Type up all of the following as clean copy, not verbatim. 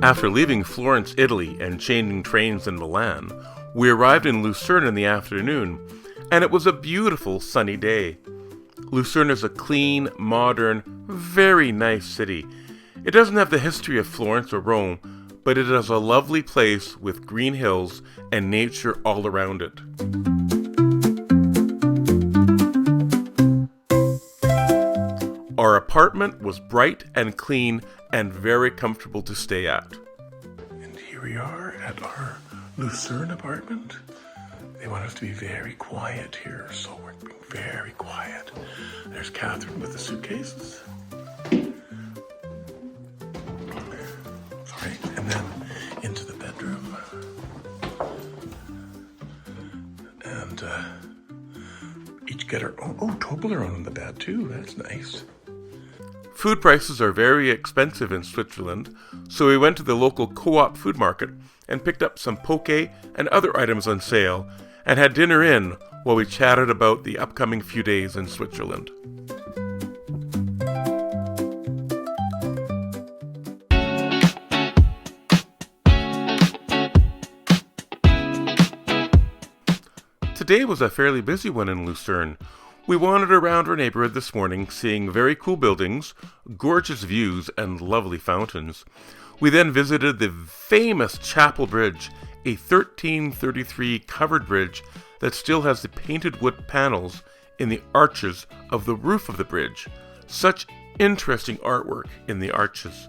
After leaving Florence, Italy, and changing trains in Milan, we arrived in Lucerne in the afternoon, and it was a beautiful sunny day. Lucerne is a clean, modern, very nice city. It doesn't have the history of Florence or Rome, but it is a lovely place with green hills and nature all around it. Our apartment was bright and clean and very comfortable to stay at. And here we are at our Lucerne apartment. They want us to be very quiet here, so we're being very quiet. There's Catherine with the suitcases. Sorry, and then into the bedroom. And each get our own. Oh, Toblerone in the bed too. That's nice. Food prices are very expensive in Switzerland, so we went to the local co-op food market and picked up some poke and other items on sale and had dinner in while we chatted about the upcoming few days in Switzerland. Today was a fairly busy one in Lucerne. We wandered around our neighborhood this morning, seeing very cool buildings, gorgeous views, and lovely fountains. We then visited the famous Chapel Bridge, a 1333 covered bridge that still has the painted wood panels in the arches of the roof of the bridge. Such interesting artwork in the arches.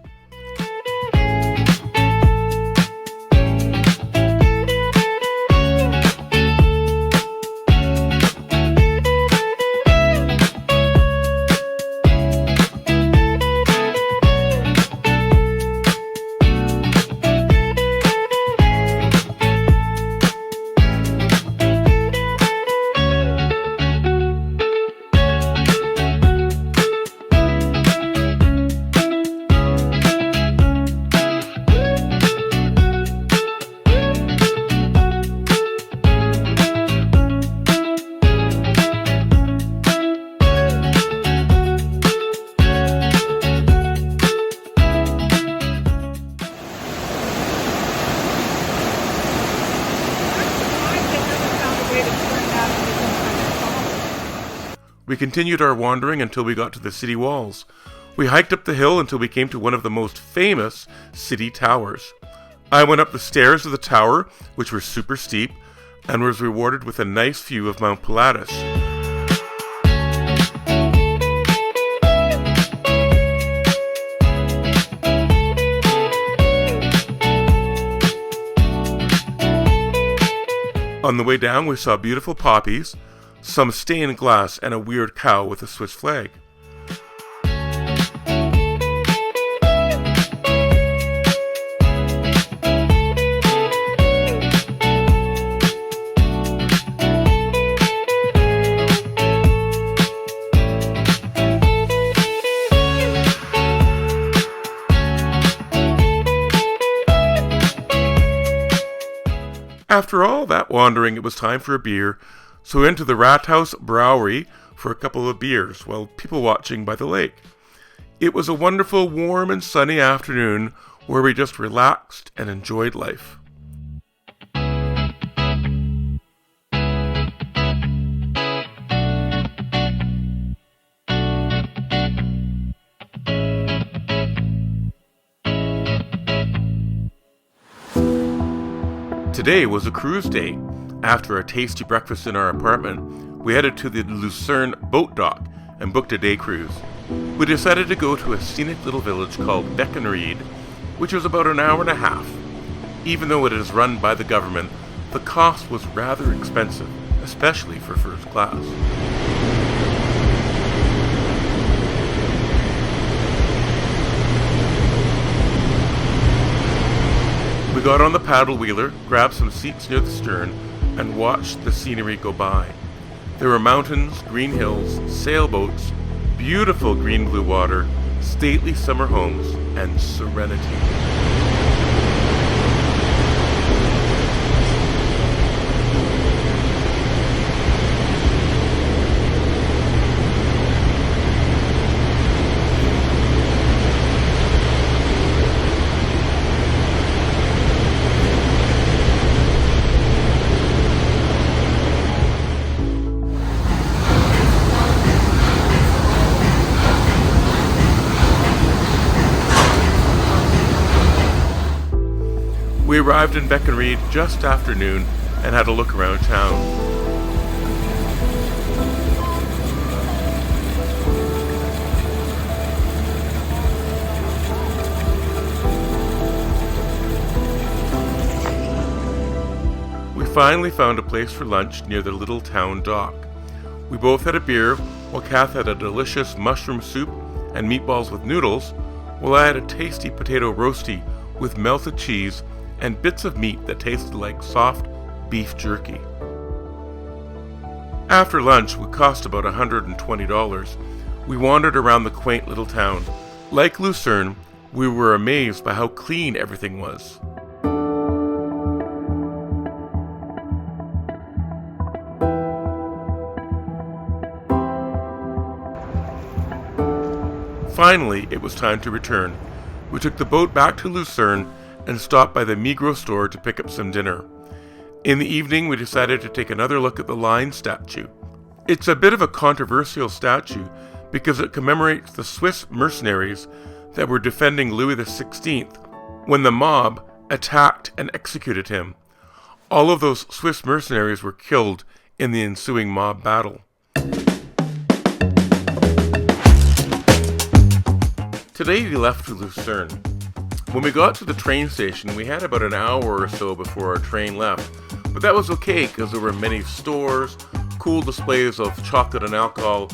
We continued our wandering until we got to the city walls. We hiked up the hill until we came to one of the most famous city towers. I went up the stairs of the tower, which were super steep, and was rewarded with a nice view of Mount Pilatus. On the way down, we saw beautiful poppies, some stained glass, and a weird cow with a Swiss flag. After all that wandering, it was time for a beer, so we went to the Rathaus Brewery for a couple of beers while people watching by the lake. It was a wonderful, warm and sunny afternoon where we just relaxed and enjoyed life. Today was a cruise day. After a tasty breakfast in our apartment, we headed to the Lucerne boat dock and booked a day cruise. We decided to go to a scenic little village called Beckenried, which was about an hour and a half. Even though it is run by the government, the cost was rather expensive, especially for first class. We got on the paddle wheeler, grabbed some seats near the stern, and watched the scenery go by. There were mountains, green hills, sailboats, beautiful green-blue water, stately summer homes, and serenity. arrived in Beckenried just after noon and had a look around town. We finally found a place for lunch near the little town dock. We both had a beer, while Kath had a delicious mushroom soup and meatballs with noodles, while I had a tasty potato roastie with melted cheese and bits of meat that tasted like soft beef jerky. After lunch, which cost about $120, we wandered around the quaint little town. Like Lucerne, we were amazed by how clean everything was. Finally, it was time to return. We took the boat back to Lucerne and stopped by the Migros store to pick up some dinner. In the evening, we decided to take another look at the Lion statue. It's a bit of a controversial statue because it commemorates the Swiss mercenaries that were defending Louis XVI when the mob attacked and executed him. All of those Swiss mercenaries were killed in the ensuing mob battle. Today we left for Lucerne. When we got to the train station, we had about an hour or so before our train left, but that was okay because there were many stores, cool displays of chocolate and alcohol,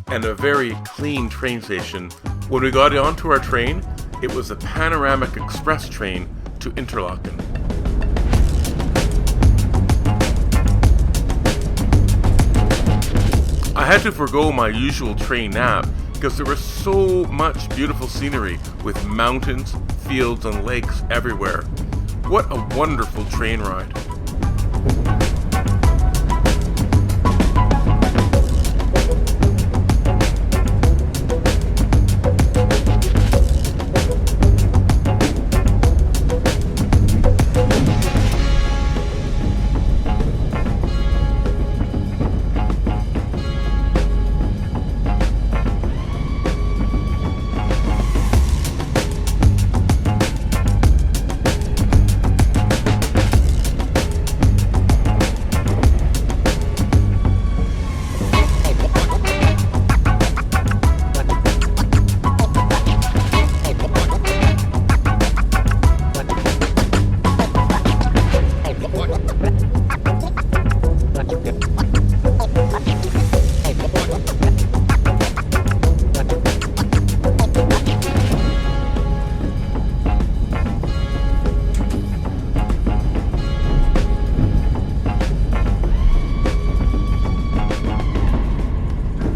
and a very clean train station. When we got onto our train, it was a panoramic express train to Interlaken. I had to forgo my usual train nap because there was so much beautiful scenery with mountains, fields, and lakes everywhere. What a wonderful train ride.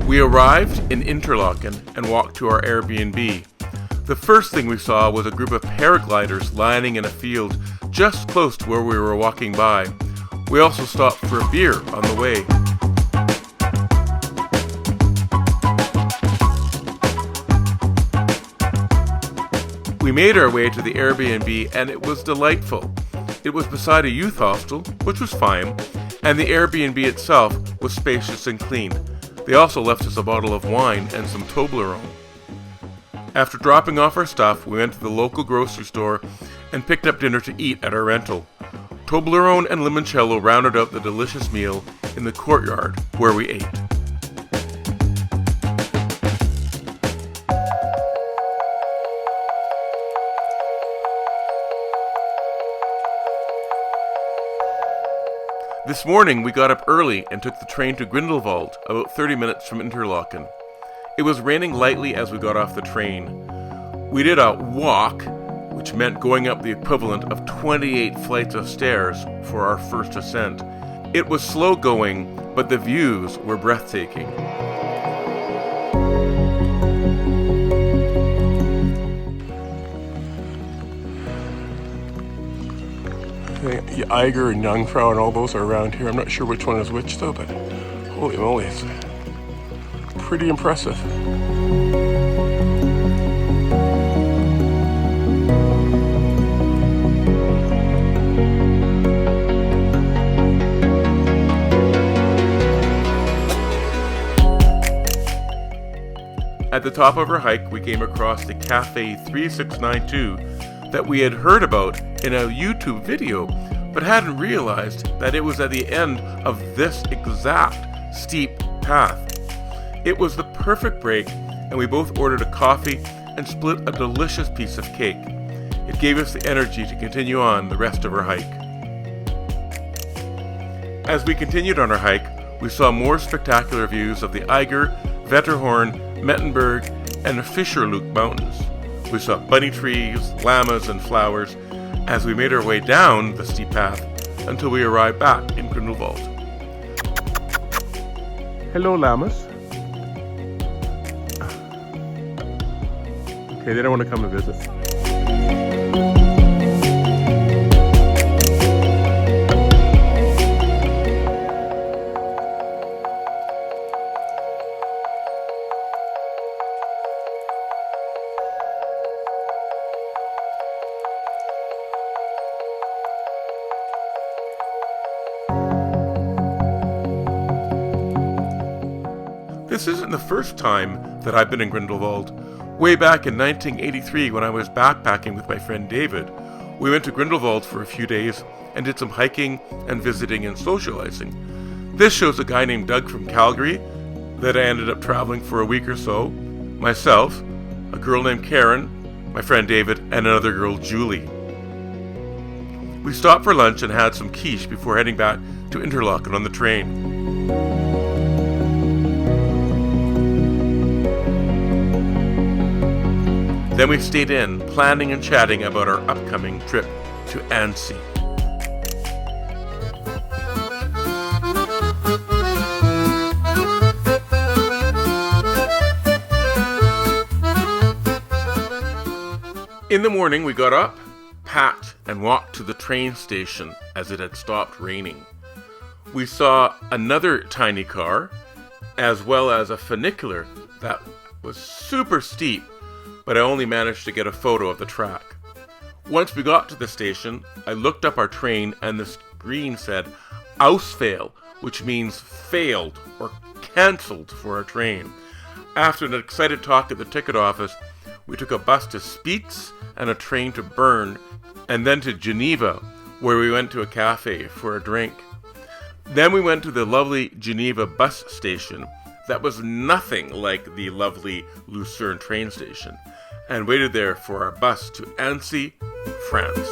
We arrived in Interlaken and walked to our Airbnb. The first thing we saw was a group of paragliders lining in a field just close to where we were walking by. We also stopped for a beer on the way. We made our way to the Airbnb and it was delightful. It was beside a youth hostel, which was fine, and the Airbnb itself was spacious and clean. They also left us a bottle of wine and some Toblerone. After dropping off our stuff, we went to the local grocery store and picked up dinner to eat at our rental. Toblerone and limoncello rounded out the delicious meal in the courtyard where we ate. This morning we got up early and took the train to Grindelwald, about 30 minutes from Interlaken. It was raining lightly as we got off the train. We did a walk, which meant going up the equivalent of 28 flights of stairs for our first ascent. It was slow going, but the views were breathtaking. Eiger and Jungfrau and all those are around here. I'm not sure which one is which though, but holy moly, it's pretty impressive. At the top of our hike, we came across the Cafe 3692, that we had heard about in a YouTube video, but hadn't realized that it was at the end of this exact steep path. It was the perfect break, and we both ordered a coffee and split a delicious piece of cake. It gave us the energy to continue on the rest of our hike. As we continued on our hike, we saw more spectacular views of the Eiger, Wetterhorn, Mettenberg, and Fischerluch mountains. We saw bunny trees, llamas, and flowers as we made our way down the steep path until we arrived back in Grindelwald. Hello, llamas. Okay, they don't want to come and visit. This isn't the first time that I've been in Grindelwald. Way back in 1983, when I was backpacking with my friend David, we went to Grindelwald for a few days and did some hiking and visiting and socializing. This shows a guy named Doug from Calgary that I ended up traveling for a week or so, myself, a girl named Karen, my friend David, and another girl, Julie. We stopped for lunch and had some quiche before heading back to Interlaken on the train. Then we stayed in, planning and chatting about our upcoming trip to Annecy. In the morning, we got up, packed, and walked to the train station as it had stopped raining. We saw another tiny car, as well as a funicular that was super steep, but I only managed to get a photo of the track. Once we got to the station, I looked up our train and the screen said Ausfall, which means failed or cancelled for our train. After an excited talk at the ticket office, we took a bus to Spitz and a train to Bern, and then to Geneva, where we went to a cafe for a drink. Then we went to the lovely Geneva bus station that was nothing like the lovely Lucerne train station, and waited there for our bus to Annecy, France.